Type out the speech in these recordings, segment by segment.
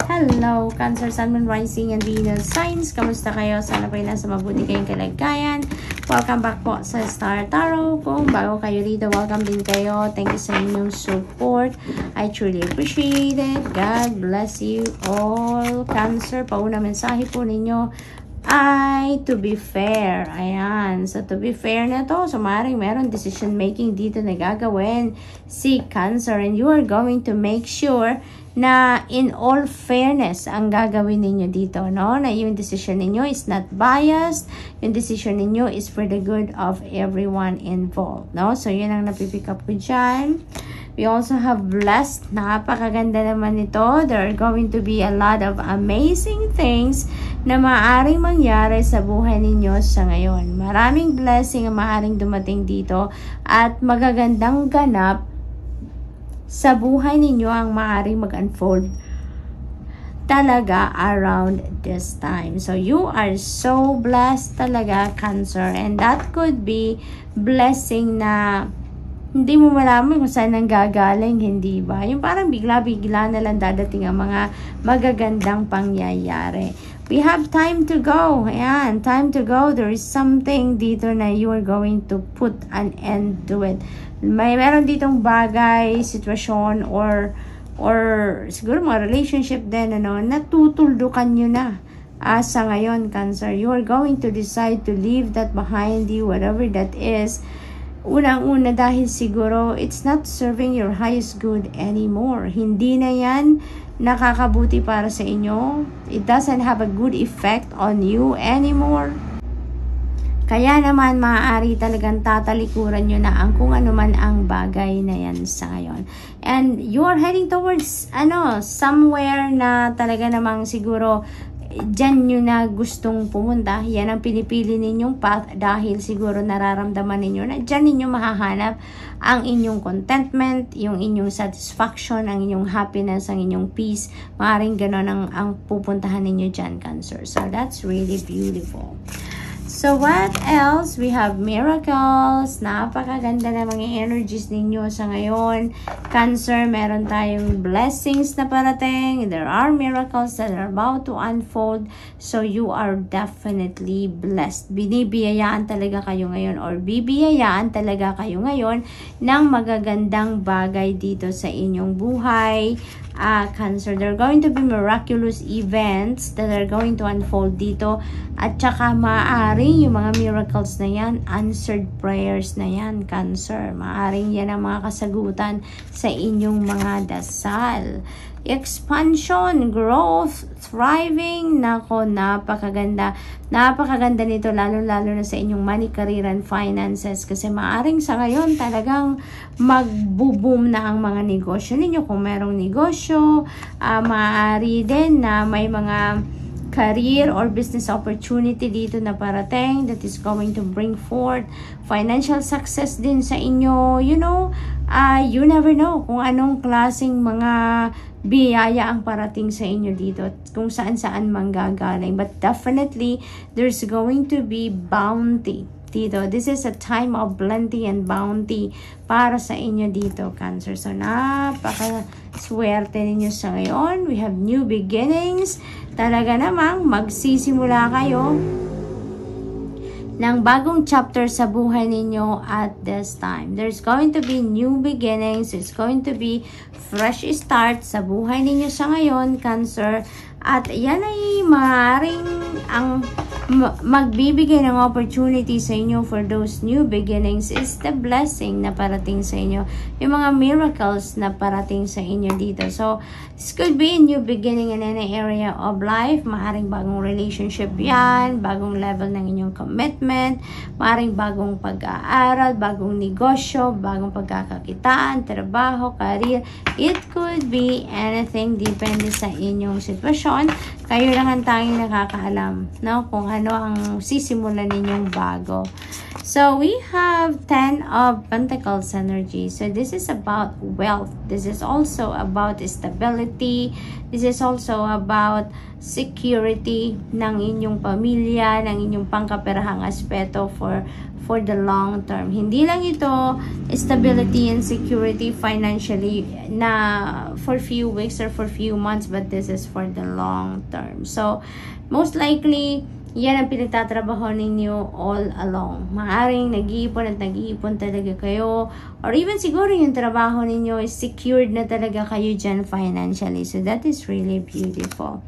Hello, Cancer, Sun, Moon, Rising, and Venus signs. Kamusta kayo? Sana po nasa mabuti kayong kalagayan. Welcome back po sa Star Tarot. Kung bago kayo dito, welcome din kayo. Thank you sa inyong support. I truly appreciate it. God bless you all. Cancer, pauna mensahe po ninyo ay to be fair. Ayan. So, to be fair na to. So, maaaring meron decision making dito na gagawin si Cancer, and you are going to make sure na in all fairness ang gagawin ninyo dito, no? Na yung decision ninyo is not biased. Yung decision ninyo is for the good of everyone involved, no? So, yun ang napipick up ko dyan. We also have blessed. Napakaganda naman ito. There are going to be a lot of amazing things na maaaring mangyari sa buhay ninyo sa ngayon. Maraming blessing ang maaaring dumating dito at magagandang ganap sa buhay ninyo ang maaaring mag-unfold talaga around this time. So, you are so blessed talaga, Cancer. And that could be blessing na hindi mo malaman kung saan nanggagaling, hindi ba? Yung parang bigla-bigla na lang dadating ang mga magagandang pangyayari. We have time to go. Ayan, time to go. There is something dito na you are going to put an end to it. Meron ditong bagay, sitwasyon, or siguro mga relationship din, ano, natutuldukan nyo na. Sa ngayon, Cancer, you are going to decide to leave that behind you, whatever that is. Unang-una dahil siguro it's not serving your highest good anymore. Hindi na yan nakakabuti para sa inyo. It doesn't have a good effect on you anymore. Kaya naman maaari talagang tatalikuran nyo na ang kung ano man ang bagay na yan sa ngayon. And you are heading towards somewhere na talaga namang siguro dyan nyo na gustong pumunta. Yan ang pinipili ninyong path dahil siguro nararamdaman ninyo na dyan ninyo mahahanap ang inyong contentment, yung inyong satisfaction, ang inyong happiness, ang inyong peace. Maaaring ganon ang pupuntahan ninyo dyan, Cancer. So, that's really beautiful. So, what else? We have miracles. Napakaganda na mga energies ninyo sa ngayon. Cancer, meron tayong blessings na parating. There are miracles that are about to unfold. So, you are definitely blessed. Binibiyayaan talaga kayo ngayon or bibiyayaan talaga kayo ngayon ng magagandang bagay dito sa inyong buhay. Cancer, there are going to be miraculous events that are going to unfold dito. At saka maaari yung mga miracles na yan, answered prayers na yan, Cancer. Maaring yan ang mga kasagutan sa inyong mga dasal. Expansion, growth, thriving. Nako, napakaganda. Napakaganda nito, lalo-lalo na sa inyong money, career, and finances. Kasi maaring sa ngayon talagang magbo-boom na ang mga negosyo ninyo. Kung merong negosyo, maaari din na may mga career or business opportunity dito na parating that is going to bring forth financial success din sa inyo. You know, you never know kung anong klaseng mga biyaya ang parating sa inyo dito, kung saan-saan manggagaling. But definitely, there's going to be bounty dito. This is a time of plenty and bounty para sa inyo dito, Cancer. So, napaka-swerte ninyo sa ngayon. We have new beginnings. Talaga namang magsisimula kayo ng bagong chapter sa buhay ninyo at this time. There's going to be new beginnings. There's going to be fresh start sa buhay ninyo sa ngayon, Cancer. At yan ay maaaring ang magbibigay ng opportunity sa inyo for those new beginnings is the blessing na parating sa inyo. Yung mga miracles na parating sa inyo dito. So, this could be a new beginning in any area of life. Maaaring bagong relationship yan, bagong level ng inyong commitment, maaaring bagong pag-aaral, bagong negosyo, bagong pagkakakitaan, trabaho, career. It could be anything, depende sa inyong sitwasyon. Kayo lang ang tanging nakakaalam, no? Kung ano ang sisimulan ninyong bago. So, we have 10 of Pentacles energy. So, this is about wealth. This is also about stability. This is also about security ng inyong pamilya, ng inyong pangkaperahang aspeto for for the long term. Hindi lang ito stability and security financially na for few weeks or for few months, but this is for the long term. So, most likely, yan ang pinagtatrabaho ninyo all along. Maaring nag-iipon at nag-iipon talaga kayo, or even siguro yung trabaho ninyo is secured na talaga kayo dyan financially. So, that is really beautiful.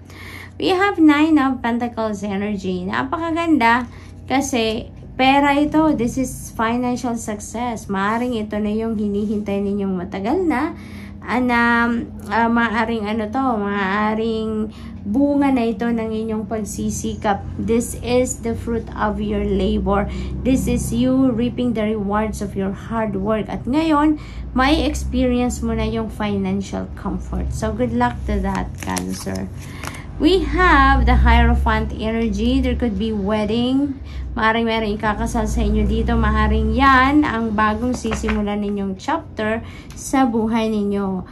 We have 9 of Pentacles energy. Napakaganda kasi pera ito. This is financial success. Maaring ito na yung hinihintay ninyong matagal na. Maaring maaring bunga na ito ng inyong pagsisikap. This is the fruit of your labor. This is you reaping the rewards of your hard work. At ngayon, may experience mo na yung financial comfort. So, good luck to that, Cancer. We have the Hierophant energy. There could be wedding. Maaring meron ikakasal sa inyo dito. Maaring yan ang bagong sisimulan ninyong chapter sa buhay ninyo,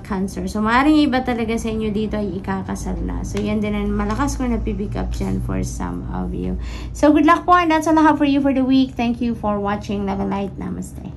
Cancer. So, maaring iba talaga sa inyo dito ay ikakasal na. So, yan din ang malakas ko na pipick up dyan for some of you. So, good luck po. And that's all I have for you for the week. Thank you for watching. Love and light. Namaste.